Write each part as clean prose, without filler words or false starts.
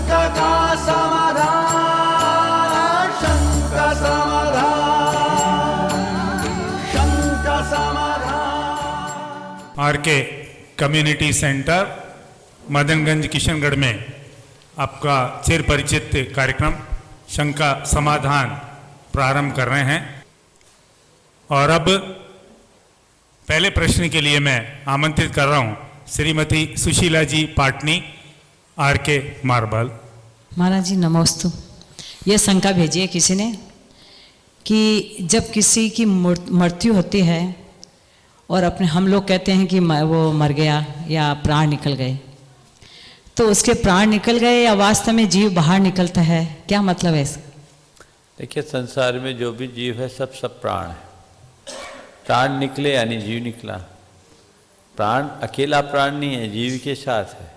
का समाधान, शंका समाधान, शंका समाधान। RK community centre Madanganj Kishangarh में आपका चिर परिचित कार्यक्रम शंका समाधान प्रारंभ कर रहे हैं। और अब पहले प्रश्न के लिए मैं आमंत्रित कर रहा हूं श्रीमती सुशीला जी पाटनी, आरके मार्बल। महाराज जी नमोस्तु। यह शंका भेजी है किसी ने कि जब किसी की मृत्यु होती है और अपने हम लोग कहते हैं कि वो मर गया या प्राण निकल गए, तो उसके प्राण निकल गए या वास्तव में जीव बाहर निकलता है, क्या मतलब है इसका? देखिए, संसार में जो भी जीव है सब प्राण है। प्राण निकले यानी जीव निकला। प्राण अकेला प्राण नहीं है, जीव के साथ है,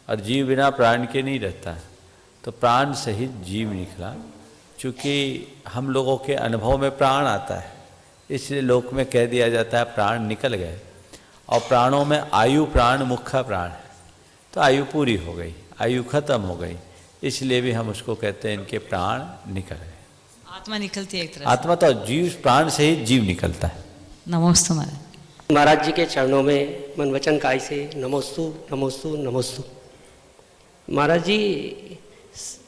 और जीव बिना प्राण के नहीं रहता। तो प्राण सहित जीव निकला। चूँकि हम लोगों के अनुभव में प्राण आता है, इसलिए लोक में कह दिया जाता है प्राण निकल गए। और प्राणों में आयु प्राण मुख्य प्राण है, तो आयु पूरी हो गई, आयु खत्म हो गई, इसलिए भी हम उसको कहते हैं इनके प्राण निकल गए। आत्मा निकलती है एक तरह आत्मा तो जीव, प्राण से ही जीव निकलता है। नमोस्तु महाराज। महाराज जी के चरणों में मन वचन काय से नमोस्तु नमोस्तु नमोस्तु। महाराज जी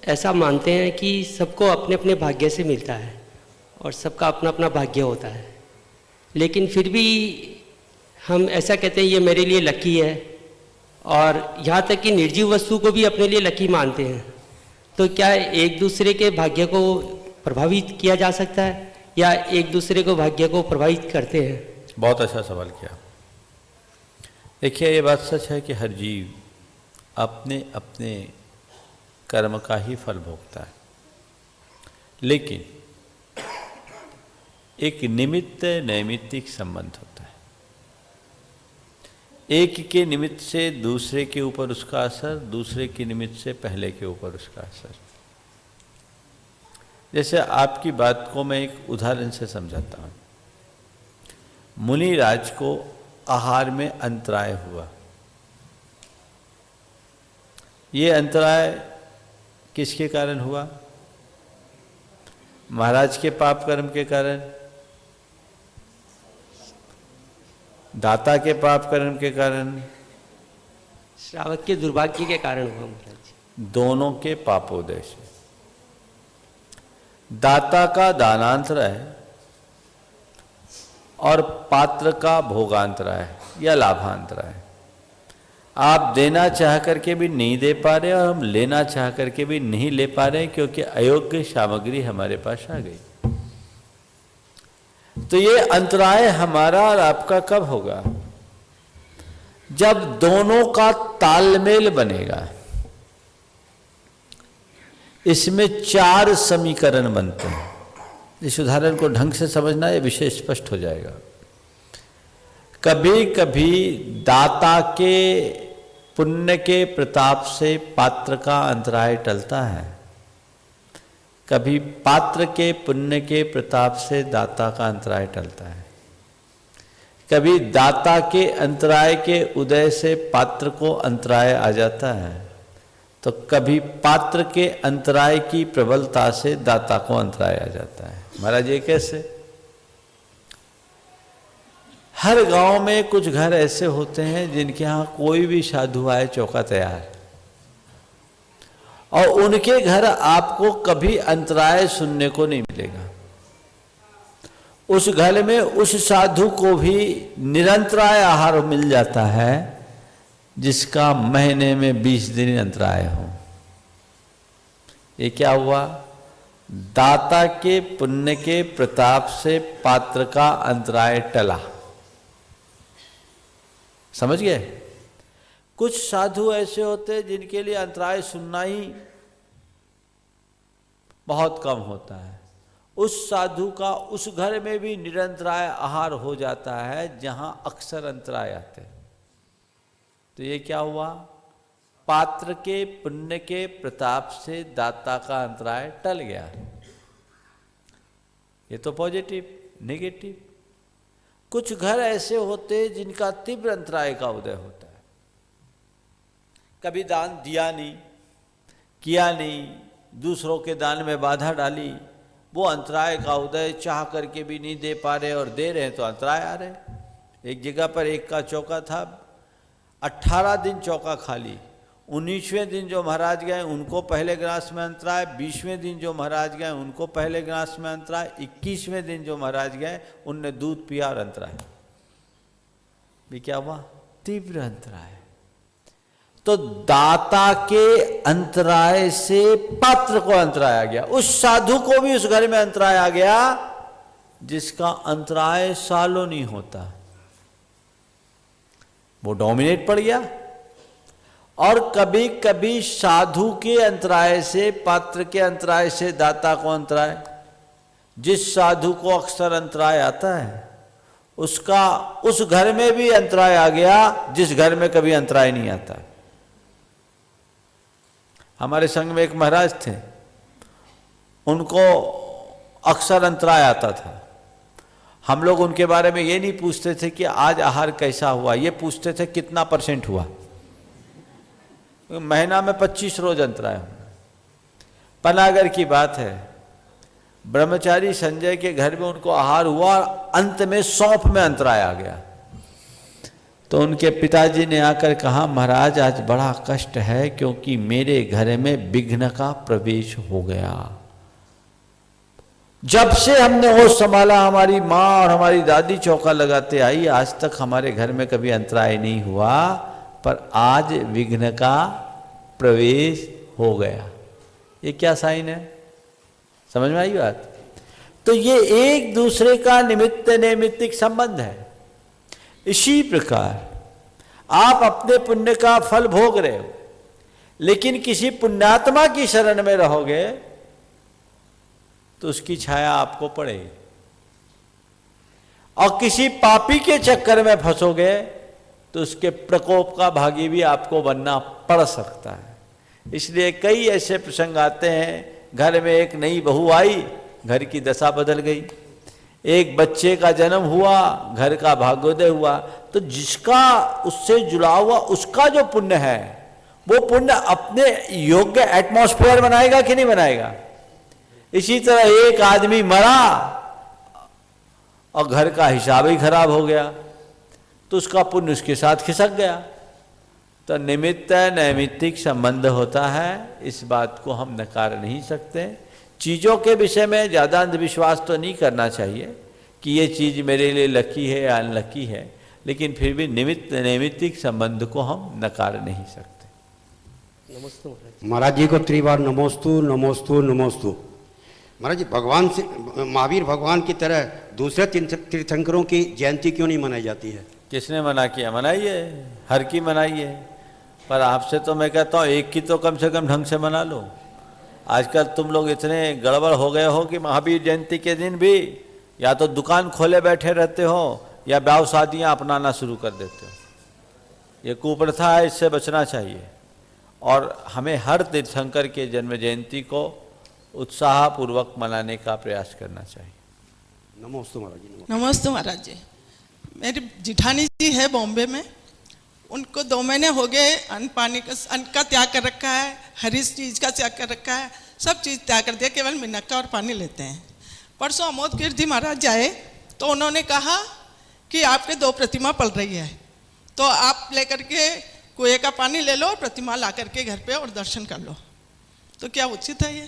ऐसा मानते हैं कि सबको अपने अपने भाग्य से मिलता है और सबका अपना अपना भाग्य होता है, लेकिन फिर भी हम ऐसा कहते हैं ये मेरे लिए लकी है, और यहाँ तक कि निर्जीव वस्तु को भी अपने लिए लकी मानते हैं। तो क्या एक दूसरे के भाग्य को प्रभावित किया जा सकता है या एक दूसरे को भाग्य को प्रभावित करते हैं? बहुत अच्छा सवाल किया। देखिए, ये बात सच है कि हर जीव अपने अपने कर्म का ही फल भोगता है, लेकिन एक निमित्त नैमित्तिक संबंध होता है। एक के निमित्त से दूसरे के ऊपर उसका असर, दूसरे के निमित्त से पहले के ऊपर उसका असर। जैसे आपकी बात को मैं एक उदाहरण से समझाता हूँ। मुनि राज को आहार में अंतराय हुआ। ये अंतराय किसके कारण हुआ? महाराज के पाप कर्म के कारण, दाता के पाप कर्म के कारण, श्रावक के दुर्भाग्य के कारण हुआ महाराज। दोनों के पापोदय से। दाता का दानांतराय और पात्र का भोगांतराय या लाभांतराय। आप देना चाह करके भी नहीं दे पा रहे और हम लेना चाह करके भी नहीं ले पा रहे, क्योंकि अयोग्य सामग्री हमारे पास आ गई। तो ये अंतराय हमारा और आपका कब होगा? जब दोनों का तालमेल बनेगा। इसमें 4 समीकरण बनते हैं। इस उदाहरण को ढंग से समझना, ये विषय स्पष्ट हो जाएगा। कभी कभी दाता के पुण्य के प्रताप से पात्र का अंतराय टलता है, कभी पात्र के पुण्य के प्रताप से दाता का अंतराय टलता है, कभी दाता के अंतराय के उदय से पात्र को अंतराय आ जाता है, तो कभी पात्र के अंतराय की प्रबलता से दाता को अंतराय आ जाता है। महाराज ये कैसे? हर गांव में कुछ घर ऐसे होते हैं जिनके यहाँ कोई भी साधु आए चौका तैयार, और उनके घर आपको कभी अंतराय सुनने को नहीं मिलेगा। उस घर में उस साधु को भी निरंतराय आहार मिल जाता है, जिसका महीने में 20 दिन अंतराय हो। ये क्या हुआ? दाता के पुण्य के प्रताप से पात्र का अंतराय टला। समझ गए? कुछ साधु ऐसे होते हैं जिनके लिए अंतराय सुनना ही बहुत कम होता है। उस साधु का उस घर में भी निरंतराय आहार हो जाता है जहां अक्सर अंतराय आते हैं। तो ये क्या हुआ? पात्र के पुण्य के प्रताप से दाता का अंतराय टल गया। ये तो पॉजिटिव। नेगेटिव, कुछ घर ऐसे होते हैं जिनका तीव्र अंतराय का उदय होता है। कभी दान दिया नहीं, किया नहीं, दूसरों के दान में बाधा डाली, वो अंतराय का उदय चाह करके भी नहीं दे पा रहे और दे रहे हैं तो अंतराय आ रहे। एक जगह पर एक का चौका था, 18 दिन चौका खाली, 19वें दिन जो महाराज गए उनको पहले ग्रास में अंतराय, 20वें दिन जो महाराज गए उनको पहले ग्रास में अंतराय, 21वें दिन जो महाराज गए उनने दूध पिया और अंतराय भी क्या हुआ, तीव्र अंतराय। तो दाता के अंतराय से पात्र को अंतराय आ गया, उस साधु को भी उस घर में अंतराय आ गया जिसका अंतराय सालों नहीं होता, वो डोमिनेट पड़ गया। और कभी कभी साधु के अंतराय से, पात्र के अंतराय से दाता को अंतराय, जिस साधु को अक्सर अंतराय आता है उसका उस घर में भी अंतराय आ गया जिस घर में कभी अंतराय नहीं आता। हमारे संघ में एक महाराज थे, उनको अक्सर अंतराय आता था। हम लोग उनके बारे में ये नहीं पूछते थे कि आज आहार कैसा हुआ, ये पूछते थे कितना % हुआ। महीना में 25 रोज अंतराय होना। पनागर की बात है, ब्रह्मचारी संजय के घर में उनको आहार हुआ और अंत में सौंफ में अंतराय आ गया। तो उनके पिताजी ने आकर कहा, महाराज आज बड़ा कष्ट है क्योंकि मेरे घर में विघ्न का प्रवेश हो गया। जब से हमने होश संभाला, हमारी माँ और हमारी दादी चौका लगाते आई, आज तक हमारे घर में कभी अंतराय नहीं हुआ, पर आज विघ्न का प्रवेश हो गया। ये क्या साइन है, समझ में आई बात? तो ये एक दूसरे का निमित्त नैमित्तिक संबंध है। इसी प्रकार आप अपने पुण्य का फल भोग रहे हो, लेकिन किसी पुण्यात्मा की शरण में रहोगे तो उसकी छाया आपको पड़ेगी, और किसी पापी के चक्कर में फंसोगे तो उसके प्रकोप का भागी भी आपको बनना पड़ सकता है। इसलिए कई ऐसे प्रसंग आते हैं, घर में एक नई बहू आई, घर की दशा बदल गई, एक बच्चे का जन्म हुआ, घर का भाग्योदय हुआ। तो जिसका उससे जुड़ा हुआ उसका जो पुण्य है, वो पुण्य अपने योग्य एटमॉस्फेयर बनाएगा कि नहीं बनाएगा? इसी तरह एक आदमी मरा और घर का हिसाब ही खराब हो गया तो उसका पुण्य उसके साथ खिसक गया। तो निमित्त नैमित्तिक संबंध होता है, इस बात को हम नकार नहीं सकते। चीज़ों के विषय में ज़्यादा अंधविश्वास तो नहीं करना चाहिए कि ये चीज़ मेरे लिए लकी है या अनलकी है, लेकिन फिर भी निमित्त नैमित्तिक संबंध को हम नकार नहीं सकते। नमस्ते महाराज जी को त्रिवार नमोस्तु नमोस्तु नमोस्तु। महाराज जी, भगवान से महावीर भगवान की तरह दूसरे तीर्थंकरों की जयंती क्यों नहीं मनाई जाती है? किसने मना किया? मनाइए, हर की मनाइए, पर आपसे तो मैं कहता हूँ एक की तो कम से कम ढंग से मना लो। आजकल तुम लोग इतने गड़बड़ हो गए हो कि महावीर जयंती के दिन भी या तो दुकान खोले बैठे रहते हो या ब्याह शादियाँ अपनाना शुरू कर देते हो। ये कुप्रथा है, इससे बचना चाहिए। और हमें हर तीर्थंकर के जन्म जयंती को उत्साहपूर्वक मनाने का प्रयास करना चाहिए। नमोस्तु महाराज जी। नमस्ते महाराज जी। मेरी जिठानी जी है बॉम्बे में, उनको 2 महीने हो गए अन्न का त्याग कर रखा है, हरी चीज़ का त्याग कर रखा है, सब चीज़ त्याग कर दिया, केवल मिनक्का और पानी लेते हैं। परसों अमोद कीर्ति महाराज आए तो उन्होंने कहा कि आपके 2 प्रतिमा पल रही है, तो आप लेकर के कुएं का पानी ले लो और प्रतिमा ला करके घर पे और दर्शन कर लो। तो क्या उचित है ये?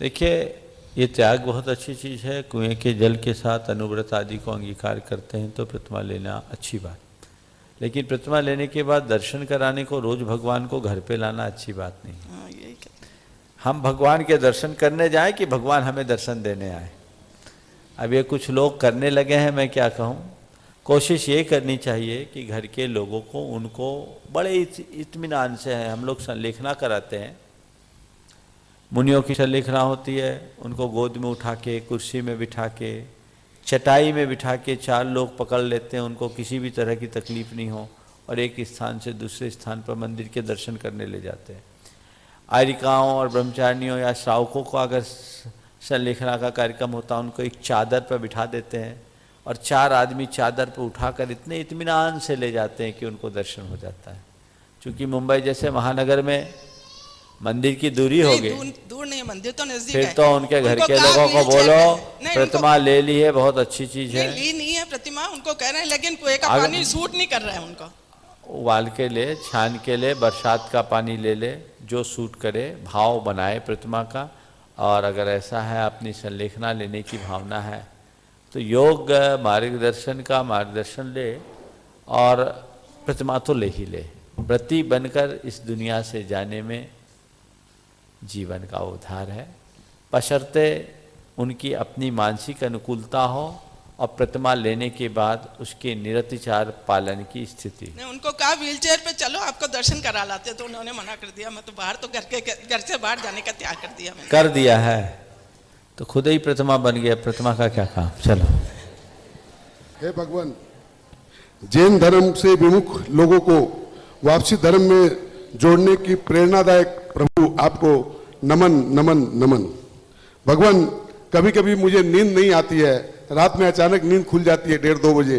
देखिए, ये त्याग बहुत अच्छी चीज़ है। कुएं के जल के साथ अनुव्रत आदि को अंगीकार करते हैं तो प्रतिमा लेना अच्छी बात, लेकिन प्रतिमा लेने के बाद दर्शन कराने को रोज भगवान को घर पे लाना अच्छी बात नहीं। हाँ, यही कहते। हम भगवान के दर्शन करने जाएं कि भगवान हमें दर्शन देने आए? अब ये कुछ लोग करने लगे हैं, मैं क्या कहूँ। कोशिश ये करनी चाहिए कि घर के लोगों को, उनको बड़े इत्मीनान से है, हम लोग संलेखना कराते हैं, मुनियों की संलेखना होती है, उनको गोद में उठा के, कुर्सी में बिठा के, चटाई में बिठा के 4 लोग पकड़ लेते हैं, उनको किसी भी तरह की तकलीफ नहीं हो, और एक स्थान से दूसरे स्थान पर मंदिर के दर्शन करने ले जाते हैं। आयरिकाओं और ब्रह्मचारिणियों या श्रावकों को अगर संलेखना का कार्यक्रम होता है, उनको एक चादर पर बिठा देते हैं और 4 आदमी चादर पर उठाकर इतने इत्मीनान से ले जाते हैं कि उनको दर्शन हो जाता है। क्योंकि मुंबई जैसे महानगर में मंदिर की दूरी होगी, दूर नहीं है, मंदिर तो नजदीक फिर है। तो उनके घर उनको के कहा लोगों को wheelchair बोलो पे- नहीं, प्रतिमा ले ली है, बहुत अच्छी चीज है, नहीं ली नहीं है प्रतिमा, उनको कह रहे हैं, लेकिन कुएं का अगर- पानी सूट नहीं कर रहा है उनको। उबाल के ले, छान के ले, बरसात का पानी ले ले, जो सूट करे, भाव बनाए प्रतिमा का। और अगर ऐसा है अपनी संलेखना लेने की भावना है तो योग मार्गदर्शन का मार्गदर्शन ले और प्रतिमा तो ले ही ले। व्रती बनकर इस दुनिया से जाने में जीवन का उद्धार है, बशर्ते उनकी अपनी मानसिक अनुकूलता हो और प्रतिमा लेने के बाद उसके निरतिचार पालन की स्थिति। नहीं, उनको कहा व्हीलचेयर पे चलो आपको दर्शन करा लाते, तो उन्होंने मना कर दिया। मैं तो बाहर तो घर से बाहर जाने का त्याग कर दिया मैंने। कर दिया है तो खुद ही प्रतिमा बन गया, प्रतिमा का क्या काम। चलो। हे भगवान, जैन धर्म से विमुख लोगों को वापसी धर्म में जोड़ने की प्रेरणादायक प्रभु आपको नमन नमन नमन। भगवान, कभी कभी मुझे नींद नहीं आती है, रात में अचानक नींद खुल जाती है 1:30-2 बजे,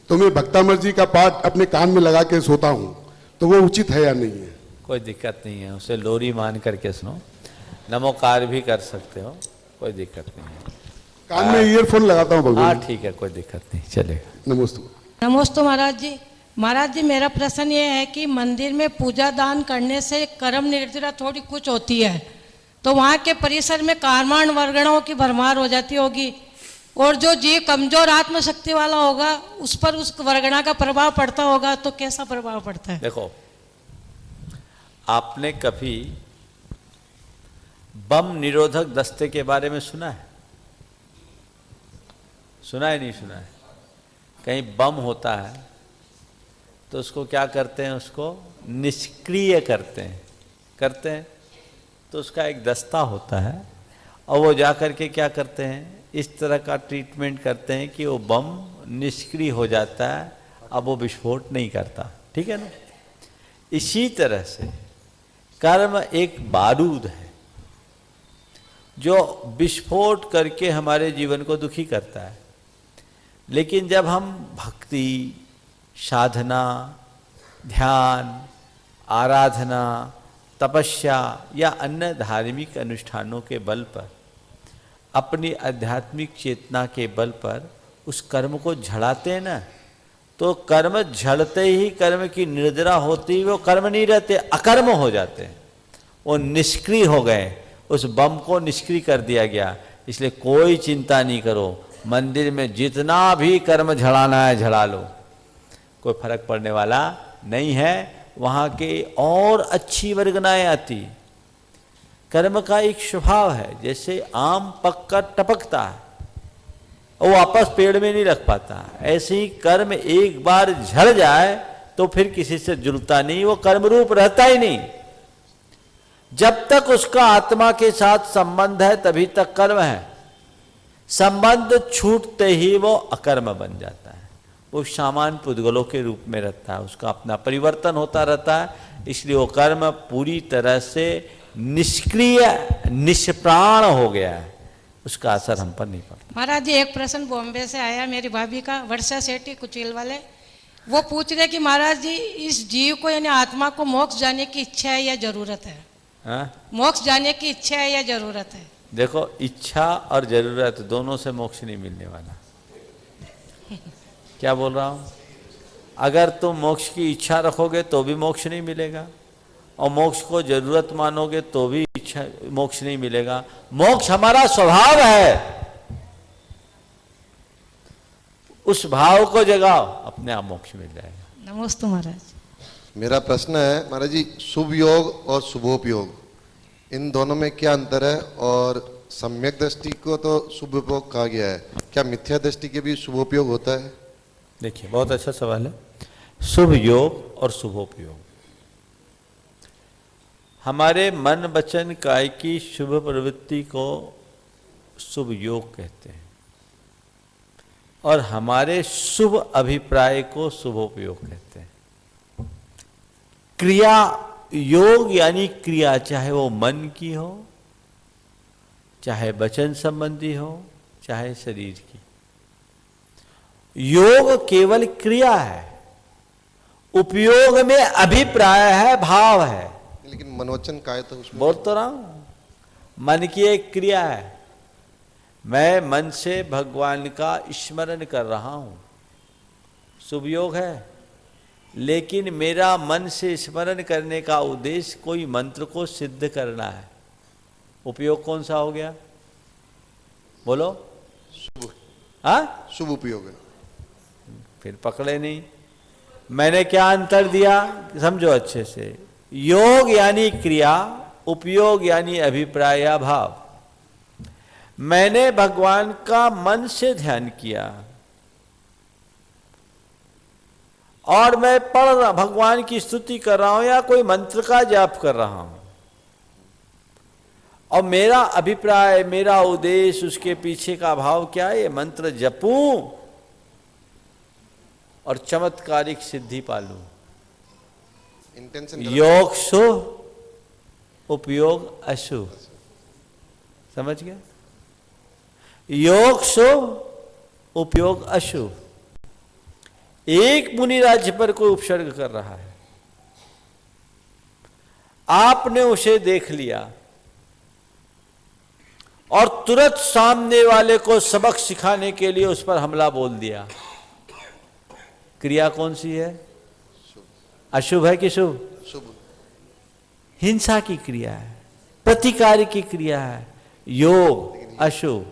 तो मैं भक्तामर जी का पाठ अपने कान में लगा के सोता हूँ, तो वो उचित है या नहीं है? कोई दिक्कत नहीं है, उसे लोरी मान करके सुनो, नमोकार भी कर सकते हो, कोई दिक्कत नहीं है। कान में ईयरफोन लगाता हूँ हाँ भगवान। ठीक है, कोई दिक्कत नहीं, चलेगा। नमस्ते। नमस्ते महाराज जी। महाराज जी, मेरा प्रश्न ये है कि मंदिर में पूजा दान करने से कर्म निर्जरा थोड़ी कुछ होती है, तो वहाँ के परिसर में कारवाण वर्गणों की भरमार हो जाती होगी, और जो जीव कमजोर आत्मशक्ति वाला होगा उस पर उस वर्गणा का प्रभाव पड़ता होगा, तो कैसा प्रभाव पड़ता है? देखो, आपने कभी बम निरोधक दस्ते के बारे में सुना है? सुना है नहीं सुना है? कहीं बम होता है तो उसको क्या करते हैं, उसको निष्क्रिय करते हैं तो उसका एक दस्ता होता है और वो जा कर के क्या करते हैं, इस तरह का ट्रीटमेंट करते हैं कि वो बम निष्क्रिय हो जाता है, अब वो विस्फोट नहीं करता। ठीक है ना? इसी तरह से कर्म एक बारूद है जो विस्फोट करके हमारे जीवन को दुखी करता है, लेकिन जब हम भक्ति, साधना, ध्यान, आराधना, तपस्या या अन्य धार्मिक अनुष्ठानों के बल पर, अपनी आध्यात्मिक चेतना के बल पर उस कर्म को झड़ाते हैं ना, तो कर्म झड़ते ही कर्म की निर्जरा होती ही वो कर्म नहीं रहते, अकर्म हो जाते हैं, वो निष्क्रिय हो गए, उस बम को निष्क्रिय कर दिया गया। इसलिए कोई चिंता नहीं करो, मंदिर में जितना भी कर्म झड़ाना है झड़ा लो, कोई फर्क पड़ने वाला नहीं है। वहाँ के और अच्छी वर्गनाएं आती। कर्म का एक स्वभाव है, जैसे आम पक कर टपकता है और वापस पेड़ में नहीं रख पाता, ऐसे ही कर्म एक बार झड़ जाए तो फिर किसी से जुड़ता नहीं, वो कर्म रूप रहता ही नहीं। जब तक उसका आत्मा के साथ संबंध है तभी तक कर्म है, संबंध छूटते ही वो अकर्म बन जाता है, वो सामान्य पुद्गलों के रूप में रहता है, उसका अपना परिवर्तन होता रहता है। इसलिए वो कर्म पूरी तरह से निष्क्रिय, निष्प्राण हो गया है, उसका असर हम पर नहीं पड़ता। महाराज जी, एक प्रश्न बॉम्बे से आया मेरी भाभी का, वर्षा सेठी कुचील वाले, वो पूछ रहे कि महाराज जी, इस जीव को यानी आत्मा को मोक्ष जाने की इच्छा है या जरूरत है? हाँ? मोक्ष जाने की इच्छा है या जरूरत है? देखो, इच्छा और जरूरत दोनों से मोक्ष नहीं मिलने वाला। क्या बोल रहा हूं? अगर तुम मोक्ष की इच्छा रखोगे तो भी मोक्ष नहीं मिलेगा, और मोक्ष को जरूरत मानोगे तो भी इच्छा मोक्ष नहीं मिलेगा। मोक्ष हमारा स्वभाव है, उस भाव को जगाओ, अपने आप मोक्ष मिल जाएगा। नमस्ते महाराज। मेरा प्रश्न है महाराज जी, शुभ योग और शुभोपयोग, इन दोनों में क्या अंतर है? और सम्यक दृष्टि को तो शुभ उपयोग कहा गया है, क्या मिथ्या दृष्टि के भी शुभोपयोग होता है? देखिए, बहुत अच्छा सवाल है। शुभ योग और शुभोपयोग, हमारे मन वचन काय की शुभ प्रवृत्ति को शुभ योग कहते हैं, और हमारे शुभ अभिप्राय को शुभोपयोग कहते हैं। क्रिया योग यानी क्रिया, चाहे वो मन की हो, चाहे वचन संबंधी हो, चाहे शरीर की। योग केवल क्रिया है, उपयोग में अभिप्राय है, भाव है। लेकिन मनोवचन काय तो उसमें बोल तो रहा हूं, मन की एक क्रिया है। मैं मन से भगवान का स्मरण कर रहा हूं, शुभ योग है। लेकिन मेरा मन से स्मरण करने का उद्देश्य कोई मंत्र को सिद्ध करना है। उपयोग कौन सा हो गया? बोलो। शुभ, हाँ, शुभ उपयोग है। फिर पकड़े नहीं। मैंने क्या अंतर दिया, समझो अच्छे से। योग यानी क्रिया, उपयोग यानी अभिप्राय या भाव। मैंने भगवान का मन से ध्यान किया और मैं पढ़ रहा, भगवान की स्तुति कर रहा हूं या कोई मंत्र का जाप कर रहा हूं, और मेरा अभिप्राय, मेरा उद्देश्य, उसके पीछे का भाव क्या है? ये मंत्र जपूं और चमत्कारिक सिद्धि पालूं। इंटेंशन योग शुभ, उपयोग अशुभ। समझ गया? योग शुभ, उपयोग अशुभ। एक मुनि राज्य पर कोई उपसर्ग कर रहा है, आपने उसे देख लिया और तुरंत सामने वाले को सबक सिखाने के लिए उस पर हमला बोल दिया। क्रिया कौन सी है? अशुभ है कि शुभ? शुभ। हिंसा की क्रिया है, प्रतिकार की क्रिया है। योग अशुभ,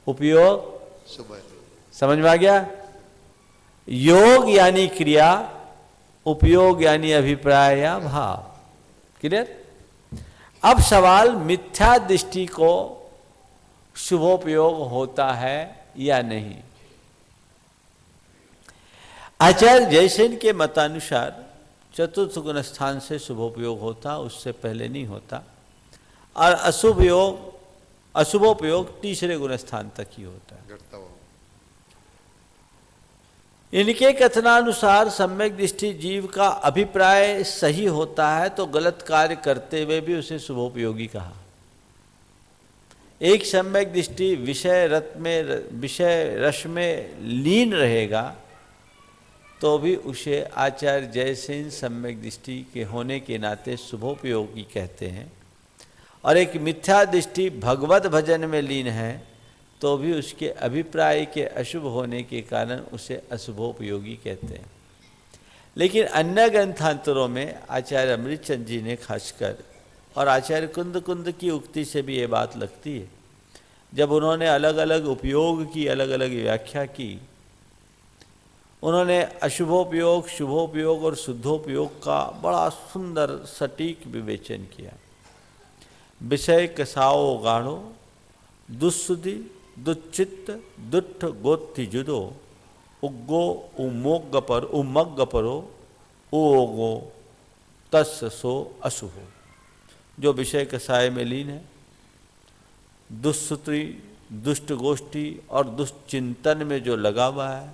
उपयोग शुभ है। समझ में आ गया? योग यानी क्रिया, उपयोग यानी अभिप्राय या भाव। क्लियर? अब सवाल, मिथ्या दृष्टि को शुभोपयोग होता है या नहीं? आचार्य जयसेन के मतानुसार चतुर्थ गुण स्थान से शुभोपयोग होता, उससे पहले नहीं होता। और अशुभोपयोग तीसरे गुण स्थान तक ही होता है। घटता हुआ। इनके कथनानुसार सम्यक दृष्टि जीव का अभिप्राय सही होता है तो गलत कार्य करते हुए भी उसे शुभोपयोगी कहा। एक सम्यक दृष्टि विषय रस में लीन रहेगा तो भी उसे आचार्य जयसेन सम्यक दृष्टि के होने के नाते शुभोपयोगी कहते हैं। और एक मिथ्या दृष्टि भगवत भजन में लीन है तो भी उसके अभिप्राय के अशुभ होने के कारण उसे अशुभोपयोगी कहते हैं। लेकिन अन्य ग्रंथांतरों में आचार्य अमृतचंद जी ने खासकर, और आचार्य कुंद की उक्ति से भी ये बात लगती है, जब उन्होंने अलग अलग उपयोग की अलग अलग व्याख्या की, उन्होंने अशुभोपयोग, शुभोपयोग और शुद्धोपयोग का बड़ा सुंदर सटीक विवेचन किया। विषय कसाओ गाढ़ो, दुस्सुधि दुच्चित्त दुट्ठ गोत्थि जुदो, उग्गो उमग्ग परो ओगो तस् सो अशुभो। जो विषय कसाय में लीन है, दुष्सूत्री, दुष्ट गोष्ठी और दुष्चिंतन में जो लगा हुआ है,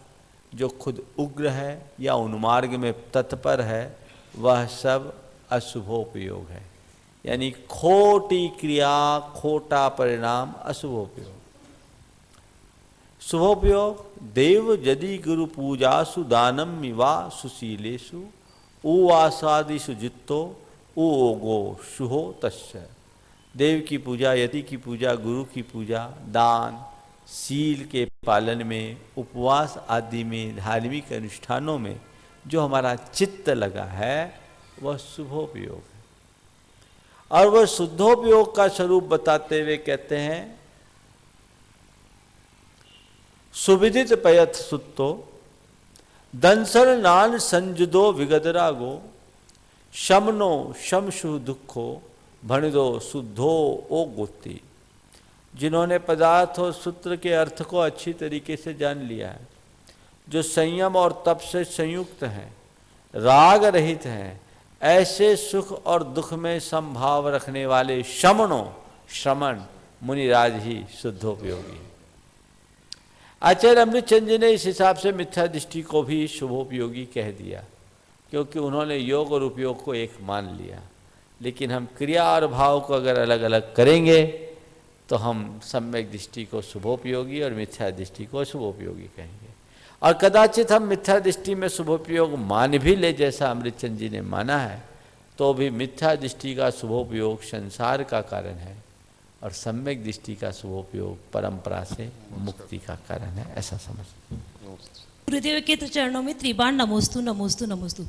जो खुद उग्र है या उन्मार्ग में तत्पर है, वह सब अशुभोपयोग है। यानी खोटी क्रिया, खोटा परिणाम, अशुभोपयोग। शुभोपयोग, देव यदि गुरु पूजासु दानम मिवा सुशीलेषु उवासादिषु जित्तो उगो शुहो तस्य। देव की पूजा, यति की पूजा, गुरु की पूजा, दान, शील के पालन में, उपवास आदि में, धार्मिक अनुष्ठानों में जो हमारा चित्त लगा है वह शुभोपयोग है। और वह शुद्धोपयोग का स्वरूप बताते हुए कहते हैं, सुविदित पयथ सुत्तो दंसर नान संजुदो विगदरा गो, शमनो शमशु दुखो भणिदो शुद्धो ओ गोती। जिन्होंने पदार्थ और सूत्र के अर्थ को अच्छी तरीके से जान लिया है, जो संयम और तप से संयुक्त हैं, राग रहित हैं, ऐसे सुख और दुख में समभाव रखने वाले शमनो, श्रमण मुनिराज ही शुद्धोपयोगी। आचार्य अमृतचंद जी ने इस हिसाब से मिथ्या दृष्टि को भी शुभोपयोगी कह दिया, क्योंकि उन्होंने योग और उपयोग को एक मान लिया। लेकिन हम क्रिया और भाव को अगर अलग अलग करेंगे तो हम सम्यक दृष्टि को शुभोपयोगी और मिथ्या दृष्टि को शुभोपयोगी कहेंगे। और कदाचित हम मिथ्या दृष्टि में शुभोपयोग मान भी ले, जैसा अमृतचंद जी ने माना है, तो भी मिथ्या दृष्टि का शुभोपयोग संसार का कारण है और सम्यक दृष्टि का शुभोपयोग परंपरा से मुक्ति का कारण है, ऐसा समझ। गुरुदेव के तो चरणों में त्रिबाण नमोस्तु नमोस्तु नमोस्तु।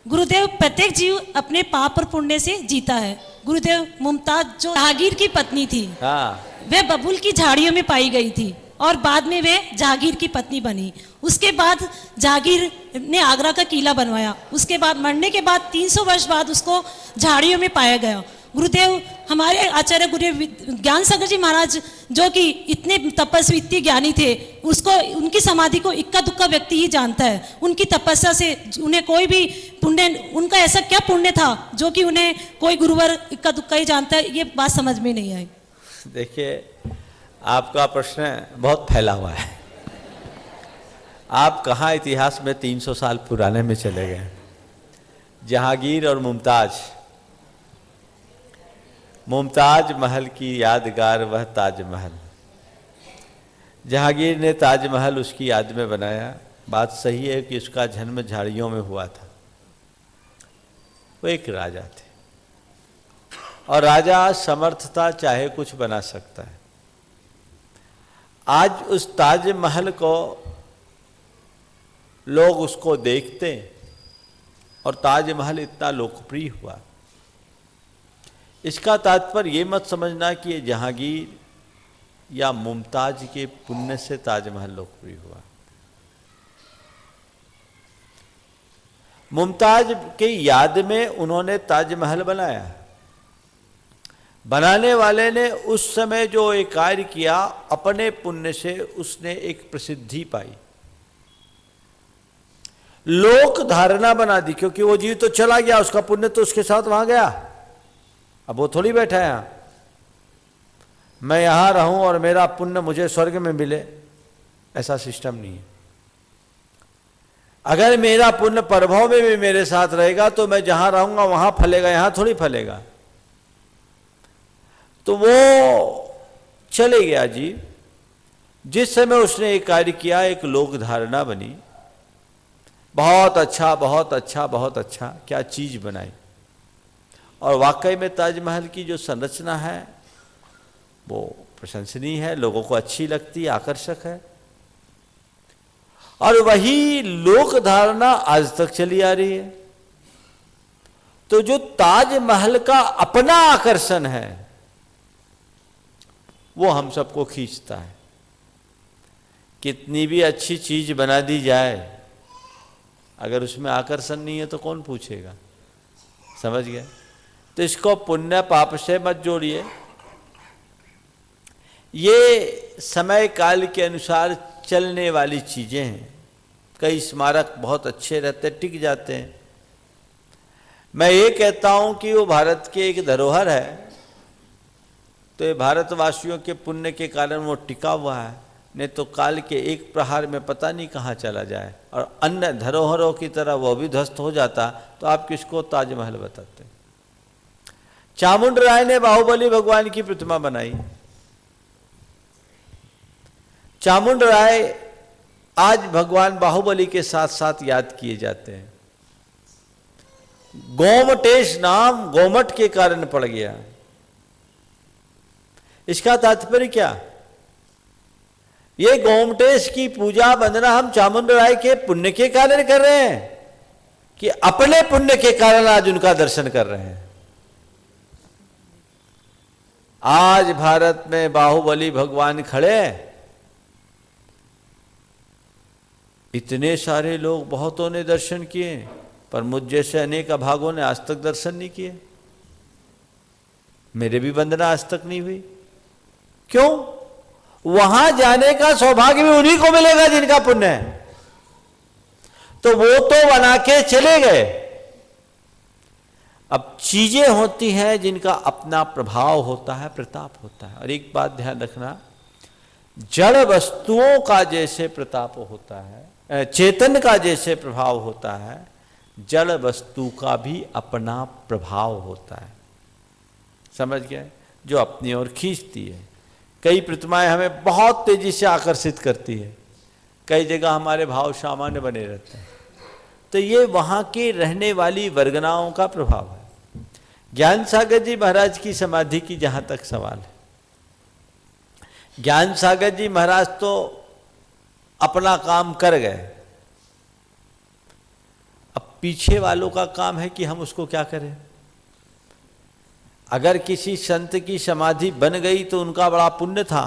गुरुदेव, प्रत्येक जीव अपने पाप और पुण्य से जीता है। गुरुदेव, मुमताज जो जहांगीर की पत्नी थी, हाँ, वह बबुल की झाड़ियों में पाई गई थी और बाद में वे जहांगीर की पत्नी बनी। उसके बाद जहांगीर ने आगरा का किला बनवाया। उसके बाद मरने के बाद 300 वर्ष बाद उसको झाड़ियों में पाया गया। गुरुदेव, हमारे आचार्य गुरुदेव ज्ञान सागर जी महाराज जो कि इतने तपस्वी, इतने ज्ञानी थे, उसको उनकी समाधि को इक्का दुक्का व्यक्ति ही जानता है। उनकी तपस्या से उन्हें कोई भी पुण्य, उनका ऐसा क्या पुण्य था जो कि उन्हें कोई गुरुवर इक्का दुक्का ही जानता है, ये बात समझ में नहीं आई। देखिए, आपका प्रश्न बहुत फैला हुआ है। आप कहाँ इतिहास में 300 साल पुराने में चले गए। जहांगीर और मुमताज महल की यादगार वह ताजमहल। जहांगीर ने ताजमहल उसकी याद में बनाया। बात सही है कि उसका जन्म झाड़ियों में हुआ था। वो एक राजा थे और राजा समर्थ था, चाहे कुछ बना सकता है। आज उस ताजमहल को लोग उसको देखते और ताजमहल इतना लोकप्रिय हुआ। इसका तात्पर्य ये मत समझना कि ये जहांगीर या मुमताज के पुण्य से ताजमहल लोकप्रिय हुआ। मुमताज के याद में उन्होंने ताजमहल बनाया। बनाने वाले ने उस समय जो एक कार्य किया, अपने पुण्य से उसने एक प्रसिद्धि पाई, लोक धारणा बना दी, क्योंकि वो जीव तो चला गया, उसका पुण्य तो उसके साथ वहां गया। अब वो थोड़ी बैठा है यहां, मैं यहां रहूं और मेरा पुण्य मुझे स्वर्ग में मिले, ऐसा सिस्टम नहीं है। अगर मेरा पुण्य प्रभाव में भी मेरे साथ रहेगा तो मैं जहां रहूंगा वहां फलेगा, यहां थोड़ी फलेगा। तो वो चले गया जी। जिस समय उसने एक कार्य किया, एक लोक धारणा बनी। बहुत अच्छा, बहुत अच्छा, बहुत अच्छा, क्या चीज बनाई। और वाकई में ताजमहल की जो संरचना है वो प्रशंसनीय है, लोगों को अच्छी लगती है, आकर्षक है। और वही लोक धारणा आज तक चली आ रही है। तो जो ताजमहल का अपना आकर्षण है वो हम सबको खींचता है। कितनी भी अच्छी चीज बना दी जाए, अगर उसमें आकर्षण नहीं है तो कौन पूछेगा। समझ गए? तो इसको पुण्य पाप से मत जोड़िए। ये समय काल के अनुसार चलने वाली चीजें हैं। कई स्मारक बहुत अच्छे रहते, टिक जाते हैं। मैं ये कहता हूं कि वो भारत की एक धरोहर है, तो ये भारतवासियों के पुण्य के कारण वो टिका हुआ है, नहीं तो काल के एक प्रहार में पता नहीं कहाँ चला जाए और अन्य धरोहरों की तरह वो भी ध्वस्त हो जाता। तो आप किसको ताजमहल बताते? चामुंड राय ने बाहुबली भगवान की प्रतिमा बनाई। चामुंड राय आज भगवान बाहुबली के साथ साथ याद किए जाते हैं। गोमटेश नाम गोमट के कारण पड़ गया। इसका तात्पर्य क्या? ये गोमटेश की पूजा वंदना हम चामुंड राय के पुण्य के कारण कर रहे हैं कि अपने पुण्य के कारण आज उनका दर्शन कर रहे हैं? आज भारत में बाहुबली भगवान खड़े, इतने सारे लोग, बहुतों ने दर्शन किए, पर मुझ जैसे अनेक अभागों ने आज तक दर्शन नहीं किए। मेरे भी वंदना आज तक नहीं हुई। क्यों? वहां जाने का सौभाग्य भी उन्हीं को मिलेगा जिनका पुण्य है। तो वो तो बना के चले गए। अब चीजें होती हैं जिनका अपना प्रभाव होता है, प्रताप होता है। और एक बात ध्यान रखना, जड़ वस्तुओं का जैसे प्रताप होता है, चेतन का जैसे प्रभाव होता है, जड़ वस्तु का भी अपना प्रभाव होता है। समझ गए? जो अपनी ओर खींचती है। कई प्रतिमाएं हमें बहुत तेजी से आकर्षित करती है, कई जगह हमारे भाव सामान्य बने रहते हैं। तो ये वहाँ के रहने वाली वर्गनाओं का प्रभाव है। ज्ञान सागर जी महाराज की समाधि की जहाँ तक सवाल है, ज्ञान सागर जी महाराज तो अपना काम कर गए, अब पीछे वालों का काम है कि हम उसको क्या करें। अगर किसी संत की समाधि बन गई तो उनका बड़ा पुण्य था,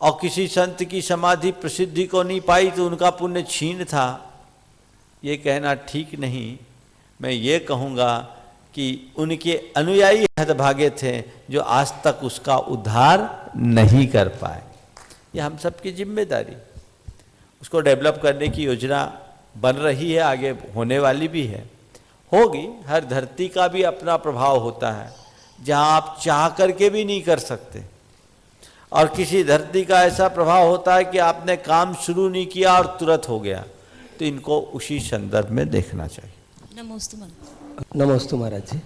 और किसी संत की समाधि प्रसिद्धि को नहीं पाई तो उनका पुण्य छीन था। ये कहना ठीक नहीं। मैं ये कहूँगा कि उनके अनुयायी हतभागे थे जो आज तक उसका उद्धार नहीं कर पाए। ये हम सबकी जिम्मेदारी, उसको डेवलप करने की योजना बन रही है, आगे होने वाली भी है, होगी। हर धरती का भी अपना प्रभाव होता है, जहाँ आप चाह करके भी नहीं कर सकते, और किसी धरती का ऐसा प्रभाव होता है कि आपने काम शुरू नहीं किया और तुरंत हो गया। तो इनको उसी संदर्भ में देखना चाहिए। नमोस्तु महाराज जी।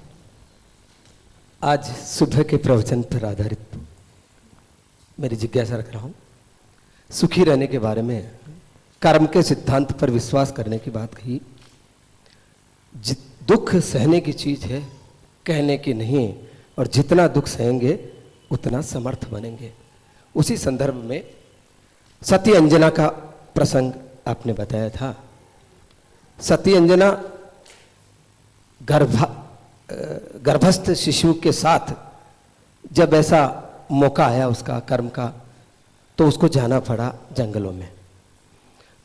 आज सुबह के प्रवचन पर आधारित मेरी जिज्ञासा रख रहा हूँ। सुखी रहने के बारे में कर्म के सिद्धांत पर विश्वास करने की बात कही। दुख सहने की चीज है, कहने की नहीं, और जितना दुख सहेंगे उतना समर्थ बनेंगे। उसी संदर्भ में सती अंजना का प्रसंग आपने बताया था। सती अंजना गर्भस्थ शिशु के साथ जब ऐसा मौका आया उसका कर्म का, तो उसको जाना पड़ा जंगलों में।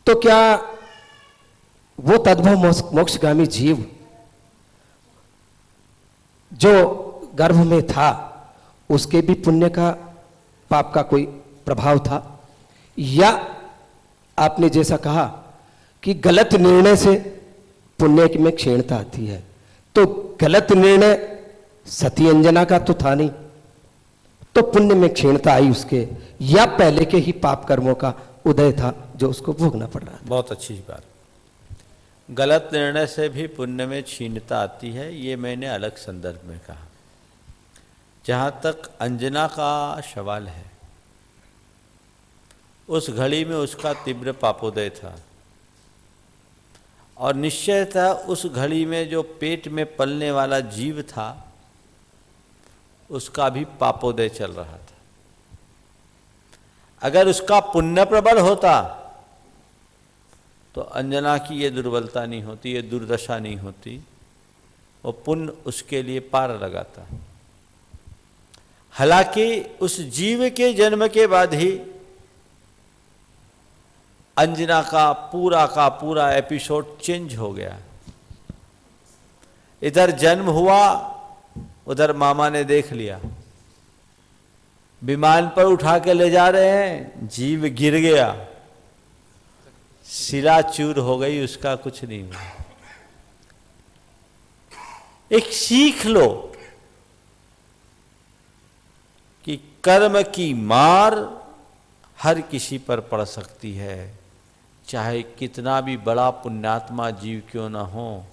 तो क्या वो तद्भव मोक्षगामी जीव जो गर्भ में था, उसके भी पुण्य का पाप का कोई प्रभाव था, या आपने जैसा कहा कि गलत निर्णय से पुण्य में क्षीणता आती है, तो गलत निर्णय सती अंजना का तो था नहीं, तो पुण्य में क्षीणता आई उसके, या पहले के ही पाप कर्मों का उदय था जो उसको भोगना पड़ रहा था। बहुत अच्छी बात। गलत निर्णय से भी पुण्य में क्षीणता आती है, ये मैंने अलग संदर्भ में कहा। जहाँ तक अंजना का सवाल है, उस घड़ी में उसका तीव्र पापोदय था, और निश्चय था उस घड़ी में जो पेट में पलने वाला जीव था उसका भी पापोदय चल रहा था। अगर उसका पुण्य प्रबल होता तो अंजना की ये दुर्बलता नहीं होती, ये दुर्दशा नहीं होती, वो पुण्य उसके लिए पार लगाता। हालांकि उस जीव के जन्म के बाद ही अंजना का पूरा एपिसोड चेंज हो गया। इधर जन्म हुआ, उधर मामा ने देख लिया, विमान पर उठा के ले जा रहे हैं, जीव गिर गया, शिला चूर हो गई, उसका कुछ नहीं हुआ। एक सीख लो कि कर्म की मार हर किसी पर पड़ सकती है, चाहे कितना भी बड़ा पुण्यात्मा जीव क्यों न हो,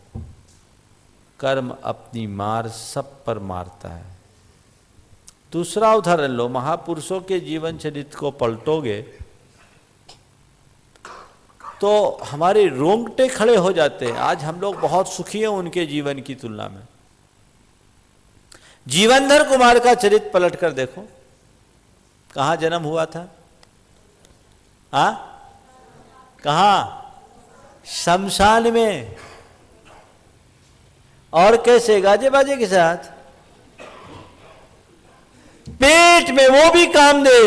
कर्म अपनी मार सब पर मारता है। दूसरा उदाहरण लो, महापुरुषों के जीवन चरित्र को पलटोगे तो हमारे रोंगटे खड़े हो जाते हैं। आज हम लोग बहुत सुखी हैं उनके जीवन की तुलना में। जीवनधर कुमार का चरित्र पलट कर देखो, कहाँ जन्म हुआ था? कहाँ? शमशान में। और कैसे? गाजे बाजे के साथ, पेट में, वो भी काम दे।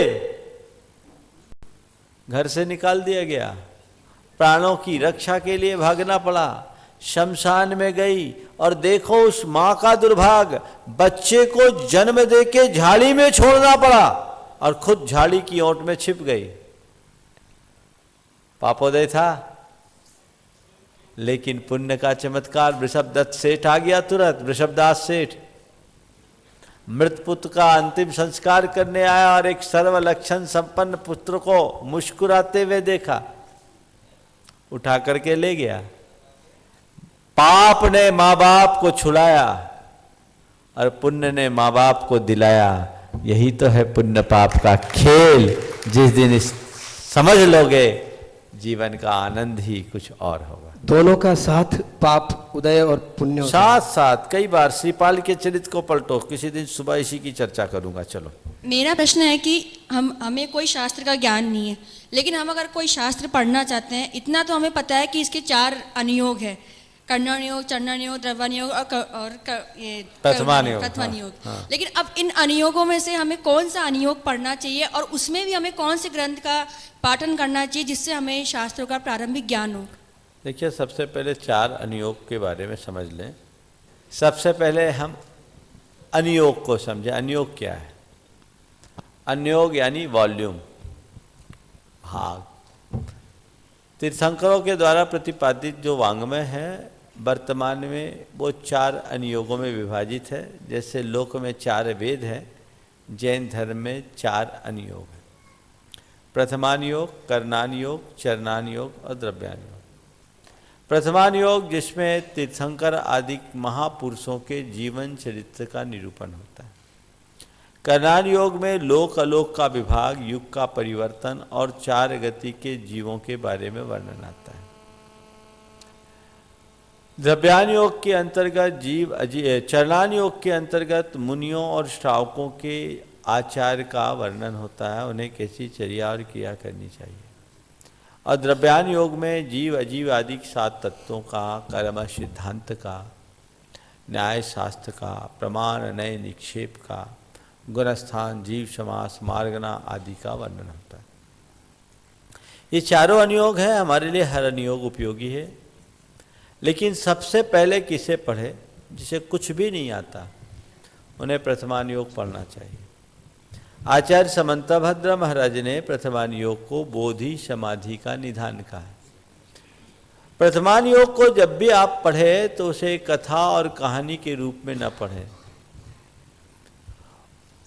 घर से निकाल दिया गया, प्राणों की रक्षा के लिए भागना पड़ा, शमशान में गई, और देखो उस मां का दुर्भाग्य, बच्चे को जन्म देके झाड़ी में छोड़ना पड़ा और खुद झाड़ी की ओट में छिप गई। पापोदय था, लेकिन पुण्य का चमत्कार, वृषभदत्त सेठ आ गया तुरंत। वृषभदास सेठ मृत पुत्र का अंतिम संस्कार करने आया और एक सर्व लक्षण संपन्न पुत्र को मुस्कुराते हुए देखा, उठा करके ले गया। पाप ने माँ बाप को छुड़ाया और पुण्य ने माँ बाप को दिलाया। यही तो है पुण्य पाप का खेल। जिस दिन समझ लोगे जीवन का आनंद ही कुछ और होगा। दोनों का साथ, पाप उदय और पुण्य होता है। साथ साथ कई बार श्रीपाल के चरित्र को पलटो, किसी दिन सुबह इसी की चर्चा करूंगा। चलो, मेरा प्रश्न है कि हमें कोई शास्त्र का ज्ञान नहीं है, लेकिन हम अगर कोई शास्त्र पढ़ना चाहते हैं, इतना तो हमें पता है कि इसके 4 अनुयोग है, कर्णयोग, चरणयोग, द्रव्यानुयोग और प्रथमानुयोग। हाँ। लेकिन अब इन अनुयोगों में से हमें कौन सा अनुयोग पढ़ना चाहिए और उसमें भी हमें कौन से ग्रंथ का पाठन करना चाहिए जिससे हमें शास्त्रों का प्रारंभिक ज्ञान हो? देखिए, सबसे पहले 4 अनुयोग के बारे में समझ लें। सबसे पहले हम अनुयोग को समझें। अनुयोग क्या है? अनुयोग यानी वॉल्यूम, भाग। तीर्थंकरों के द्वारा प्रतिपादित जो वाङ्मय है वर्तमान में वो 4 अनुयोगों में विभाजित है। जैसे लोक में 4 वेद हैं, जैन धर्म में 4 अनुयोग हैं, प्रथमानुयोग, कर्णानुयोग, चरणानुयोग और द्रव्यानुयोग। प्रथमानुयोग जिसमें तीर्थंकर आदि महापुरुषों के जीवन चरित्र का निरूपण होता है। कर्णानुयोग में लोक अलोक का विभाग, युग का परिवर्तन और 4 गति के जीवों के बारे में वर्णन आता है। द्रव्यानुयोग के अंतर्गत चरणानुयोग के अंतर्गत मुनियों और श्रावकों के आचार का वर्णन होता है, उन्हें कैसी चर्या और क्रिया करनी चाहिए। और द्रव्यानुयोग में जीव अजीव आदि 7 तत्वों का, कर्म सिद्धांत का, न्याय शास्त्र का, प्रमाण नय निक्षेप का, गुणस्थान, जीव समास, मार्गना आदि का वर्णन होता है। ये 4 अनुयोग हैं। हमारे लिए हर अनुयोग उपयोगी है, लेकिन सबसे पहले किसे पढ़े? जिसे कुछ भी नहीं आता, उन्हें प्रथमानुयोग पढ़ना चाहिए। आचार्य समंतभद्र महाराज ने प्रथमानुयोग को बोधि समाधि का निधान कहा है। प्रथमानुयोग को जब भी आप पढ़े तो उसे कथा और कहानी के रूप में न पढ़ें।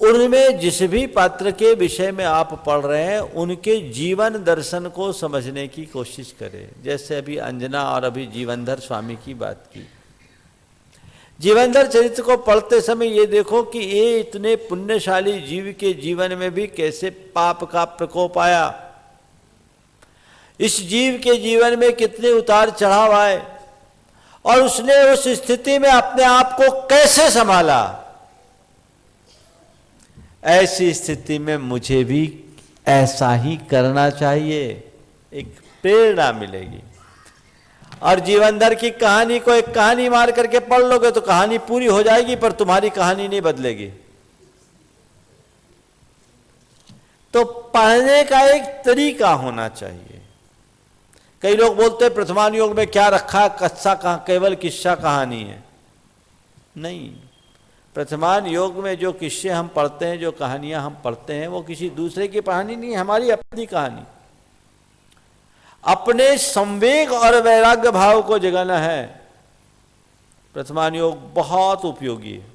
उनमें जिस भी पात्र के विषय में आप पढ़ रहे हैं उनके जीवन दर्शन को समझने की कोशिश करें। जैसे अभी अंजना और अभी जीवनधर स्वामी की बात की। जीवनधर चरित्र को पढ़ते समय ये देखो कि ये इतने पुण्यशाली जीव के जीवन में भी कैसे पाप का प्रकोप आया, इस जीव के जीवन में कितने उतार चढ़ाव आए और उसने उस स्थिति में अपने आप को कैसे संभाला। ऐसी स्थिति में मुझे भी ऐसा ही करना चाहिए, एक प्रेरणा मिलेगी। और जीवनधर की कहानी को एक कहानी मार करके पढ़ लोगे तो कहानी पूरी हो जाएगी, पर तुम्हारी कहानी नहीं बदलेगी। तो पढ़ने का एक तरीका होना चाहिए। कई लोग बोलते हैं प्रथमानुयोग में क्या रखा, कस्सा कहाँ, केवल किस्सा कहानी है। नहीं, प्रथमानुयोग में जो किस्से हम पढ़ते हैं, जो कहानियां हम पढ़ते हैं, वो किसी दूसरे की कहानी नहीं, हमारी अपनी कहानी। अपने संवेग और वैराग्य भाव को जगाना है। प्रथमानुयोग बहुत उपयोगी है।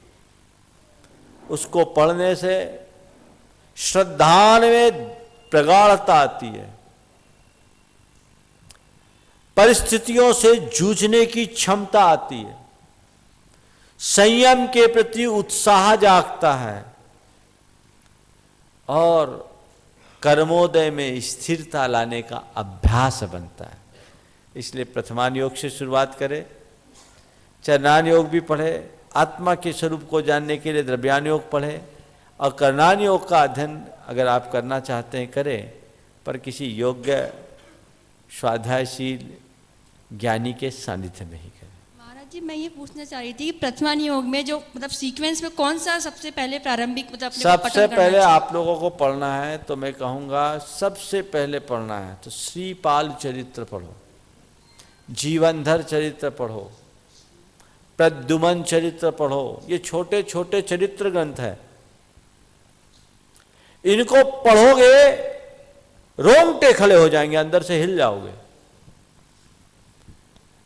उसको पढ़ने से श्रद्धा में प्रगाढ़ता आती है, परिस्थितियों से जूझने की क्षमता आती है, संयम के प्रति उत्साह जागता है और कर्मोदय में स्थिरता लाने का अभ्यास बनता है। इसलिए प्रथमानुयोग से शुरुआत करें, चरणानुयोग भी पढ़े, आत्मा के स्वरूप को जानने के लिए द्रव्यानुयोग पढ़े, और कर्णानुयोग का अध्ययन अगर आप करना चाहते हैं करें, पर किसी योग्य स्वाध्यायशील ज्ञानी के सानिध्य में ही करें। महाराज जी, मैं ये पूछना चाह रही थी, प्रथमानुयोग में जो मतलब सीक्वेंस में कौन सा सबसे पहले प्रारंभिक मतलब सबसे पहले आप लोगों को पढ़ना है तो मैं कहूँगा सबसे पहले पढ़ना है तो श्रीपाल चरित्र पढ़ो, जीवनधर चरित्र पढ़ो, प्रद्युमन चरित्र पढ़ो। ये छोटे छोटे चरित्र ग्रंथ है, इनको पढ़ोगे रोंगटे खड़े हो जाएंगे, अंदर से हिल जाओगे।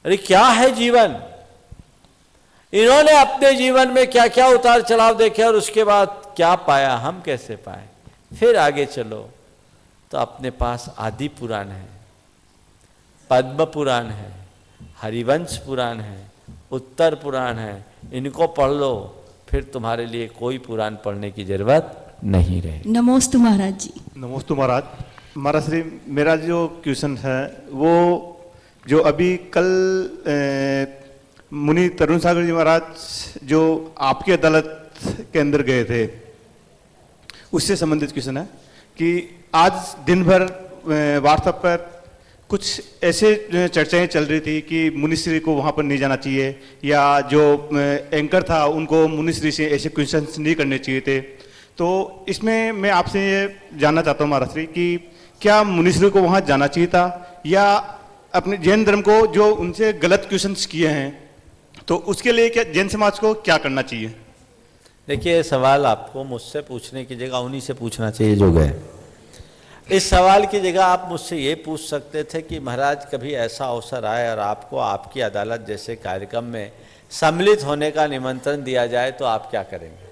अरे क्या है जीवन, इन्होंने अपने जीवन में क्या क्या उतार चढ़ाव देखे और उसके बाद क्या पाया, हम कैसे पाए। फिर आगे चलो तो अपने पास आदि पुराण है, पद्म पुराण है, हरिवंश पुराण है, उत्तर पुराण है, इनको पढ़ लो, फिर तुम्हारे लिए कोई पुराण पढ़ने की जरूरत नहीं रहे। नमोस्तु महाराज जी। नमोस्तु महाराज। महाराज श्री, मेरा जो क्वेश्चन है वो जो अभी कल मुनि तरुण सागर जी महाराज जो आपकी अदालत के अंदर गए थे उससे संबंधित क्वेश्चन है कि आज दिन भर व्हाट्सएप पर कुछ ऐसे चर्चाएं चल रही थी कि मुनिश्री को वहाँ पर नहीं जाना चाहिए, या जो एंकर था उनको मुनिश्री से ऐसे क्वेश्चंस नहीं करने चाहिए थे। तो इसमें मैं आपसे ये जानना चाहता हूँ महाराज श्री कि क्या मुनिश्री को वहाँ जाना चाहिए था, या अपने जैन धर्म को जो उनसे गलत क्वेश्चंस किए हैं तो उसके लिए क्या जैन समाज को क्या करना चाहिए? देखिए, ये सवाल आपको मुझसे पूछने की जगह उन्हीं से पूछना चाहिए जो गए। इस सवाल की जगह आप मुझसे ये पूछ सकते थे कि महाराज कभी ऐसा अवसर आए और आपको आपकी अदालत जैसे कार्यक्रम में सम्मिलित होने का निमंत्रण दिया जाए तो आप क्या करेंगे?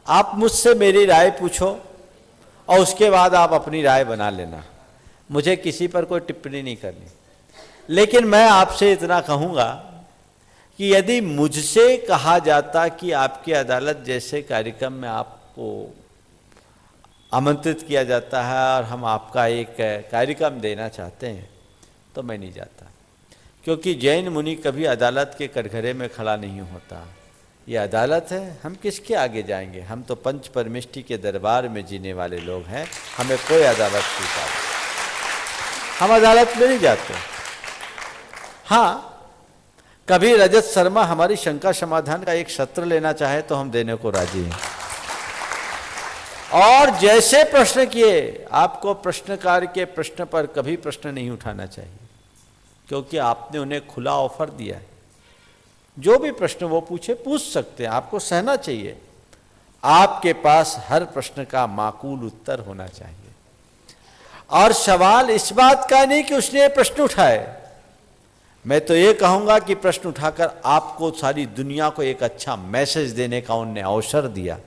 आप मुझसे मेरी राय पूछो और उसके बाद आप अपनी राय बना लेना। मुझे किसी पर कोई टिप्पणी नहीं करनी, लेकिन मैं आपसे इतना कहूँगा कि यदि मुझसे कहा जाता कि आपकी अदालत जैसे कार्यक्रम में आपको आमंत्रित किया जाता है और हम आपका एक कार्यक्रम देना चाहते हैं, तो मैं नहीं जाता, क्योंकि जैन मुनि कभी अदालत के कटघरे में खड़ा नहीं होता। ये अदालत है, हम किसके आगे जाएंगे? हम तो पंच परमेष्टि के दरबार में जीने वाले लोग हैं, हमें कोई अदालत स्वीकार नहीं, हम अदालत में नहीं जाते। हाँ, कभी रजत शर्मा हमारी शंका समाधान का एक सत्र लेना चाहे तो हम देने को राजी हैं। और जैसे प्रश्न किए, आपको प्रश्नकार के प्रश्न पर कभी प्रश्न नहीं उठाना चाहिए, क्योंकि आपने उन्हें खुला ऑफर दिया है। जो भी प्रश्न वो पूछे पूछ सकते हैं, आपको सहना चाहिए। आपके पास हर प्रश्न का माकूल उत्तर होना चाहिए। और सवाल इस बात का नहीं कि उसने प्रश्न उठाए, मैं तो ये कहूँगा कि प्रश्न उठाकर आपको सारी दुनिया को एक अच्छा मैसेज देने का उनने अवसर दिया।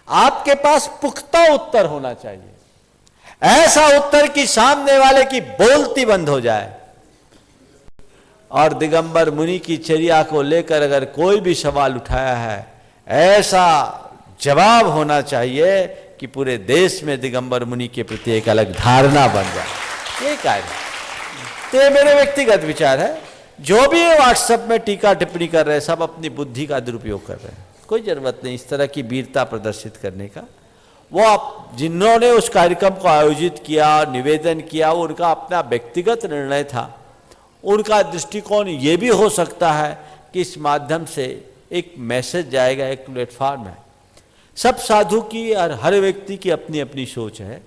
आपके पास पुख्ता उत्तर होना चाहिए, ऐसा उत्तर कि सामने वाले की बोलती बंद हो जाए। और दिगंबर मुनि की चर्या को लेकर अगर कोई भी सवाल उठाया है, ऐसा जवाब होना चाहिए कि पूरे देश में दिगंबर मुनि के प्रति एक अलग धारणा बन जाए। ये कार्य, तो ये मेरे व्यक्तिगत विचार है। जो भी व्हाट्सएप में टीका टिप्पणी कर रहे हैं, सब अपनी बुद्धि का दुरुपयोग कर रहे हैं। कोई जरूरत नहीं इस तरह की वीरता प्रदर्शित करने का। वो आप जिन्होंने उस कार्यक्रम को आयोजित किया, निवेदन किया, वो उनका अपना व्यक्तिगत निर्णय था। उनका दृष्टिकोण ये भी हो सकता है कि इस माध्यम से एक मैसेज जाएगा, एक प्लेटफॉर्म है। सब साधु की और हर व्यक्ति की अपनी अपनी सोच है।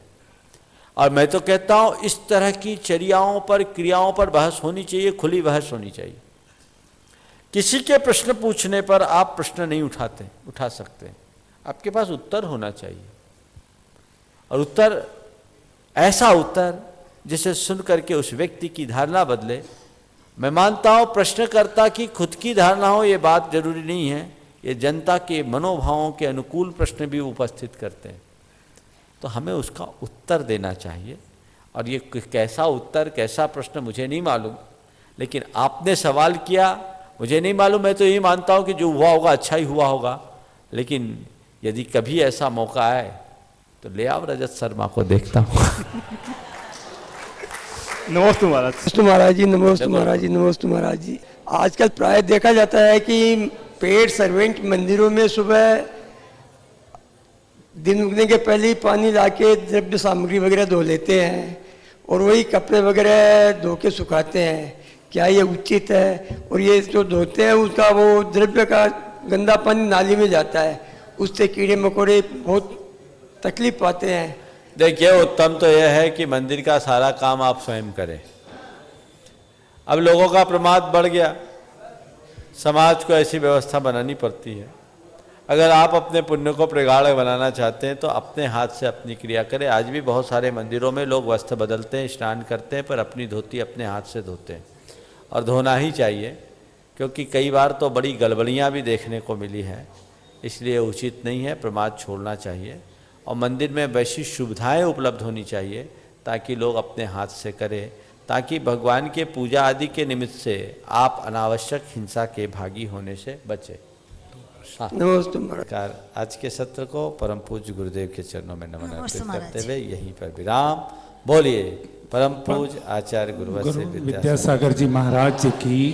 और मैं तो कहता हूँ इस तरह की चर्याओं पर, क्रियाओं पर बहस होनी चाहिए, खुली बहस होनी चाहिए। किसी के प्रश्न पूछने पर आप प्रश्न नहीं उठा सकते, आपके पास उत्तर होना चाहिए। और उत्तर, ऐसा उत्तर जिसे सुन करके उस व्यक्ति की धारणा बदले। मैं मानता हूँ प्रश्नकर्ता की खुद की धारणा हो, ये बात जरूरी नहीं है। ये जनता के मनोभावों के अनुकूल प्रश्न भी उपस्थित करते हैं, तो हमें उसका उत्तर देना चाहिए। और ये कैसा उत्तर, कैसा प्रश्न मुझे नहीं मालूम, लेकिन आपने सवाल किया, मुझे नहीं मालूम। मैं तो यही मानता हूँ कि जो हुआ होगा अच्छा ही हुआ होगा। लेकिन यदि कभी ऐसा मौका आए तो ले आओ रजत शर्मा को, देखता हूँ। नमस्ते महाराज। नमस्ते महाराज जी, नमस्ते महाराज जी, नमस्ते महाराज जी। आजकल प्राय देखा जाता है कि पेड सर्वेंट मंदिरों में सुबह दिन उगने के पहले ही पानी लाके द्रव्य सामग्री वगैरह धो लेते हैं और वही कपड़े वगैरह धो के सुखाते हैं। क्या ये उचित है? और ये जो धोते हैं उसका वो द्रव्य का गंदा पानी नाली में जाता है, उससे कीड़े मकोड़े बहुत तकलीफ पाते हैं। देखिए, उत्तम तो यह है कि मंदिर का सारा काम आप स्वयं करें। अब लोगों का प्रमाद बढ़ गया, समाज को ऐसी व्यवस्था बनानी पड़ती है। अगर आप अपने पुण्य को प्रगाढ़ बनाना चाहते हैं तो अपने हाथ से अपनी क्रिया करें। आज भी बहुत सारे मंदिरों में लोग वस्त्र बदलते हैं, स्नान करते हैं, पर अपनी धोती अपने हाथ से धोते हैं। और धोना ही चाहिए, क्योंकि कई बार तो बड़ी गड़बड़ियाँ भी देखने को मिली है। इसलिए उचित नहीं है, प्रमाद छोड़ना चाहिए। और मंदिर में वैसी सुविधाएं उपलब्ध होनी चाहिए ताकि लोग अपने हाथ से करें, ताकि भगवान के पूजा आदि के निमित्त से आप अनावश्यक हिंसा के भागी होने से बचें। नमस्ते महाराज। आज के सत्र को परम पूज्य गुरुदेव के चरणों में नमन अर्पित करते हुए यहीं पर विराम। बोलिए परम पूज्य आचार्य गुरुवर से विद्यासागर जी महाराज जी की,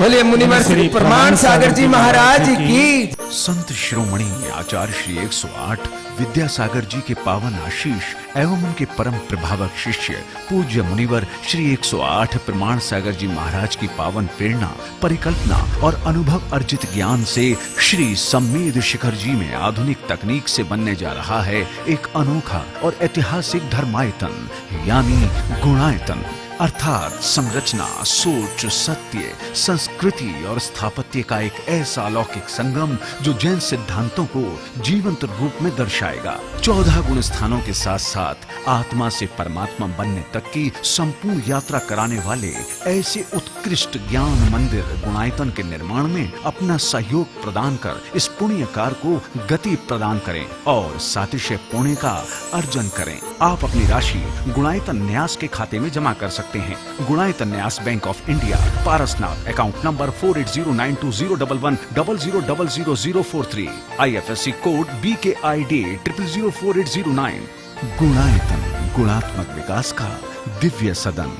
बोलिए मुनिवर श्री प्रमाण सागर जी महाराज की। संत शिरोमणि आचार्य श्री 108 विद्यासागर जी के पावन आशीष एवं उनके परम प्रभावक शिष्य पूज्य मुनिवर श्री 108 प्रमाण सागर जी महाराज की पावन प्रेरणा, परिकल्पना और अनुभव अर्जित ज्ञान से श्री सम्मेद शिखर जी में आधुनिक तकनीक से बनने जा रहा है एक अनोखा और ऐतिहासिक धर्मायतन यानी गुणायतन, अर्थात संरचना, सोच, सत्य, संस्कृति और स्थापत्य का एक ऐसा अलौकिक संगम जो जैन सिद्धांतों को जीवंत रूप में दर्शाएगा। 14 गुण स्थानों के साथ साथ आत्मा से परमात्मा बनने तक की संपूर्ण यात्रा कराने वाले ऐसे उत्कृष्ट ज्ञान मंदिर गुणायतन के निर्माण में अपना सहयोग प्रदान कर इस पुण्य कार्य को गति प्रदान करें और सातिशय पुण्य का अर्जन करें। आप अपनी राशि गुणायतन न्यास के खाते में जमा कर सकते हैं। गुणायतन न्यास bank of India, Parasnath, account number 4809201100000043, IFSC code BKID 004809। Gunayatan गुणात्मक विकास का दिव्य सदन।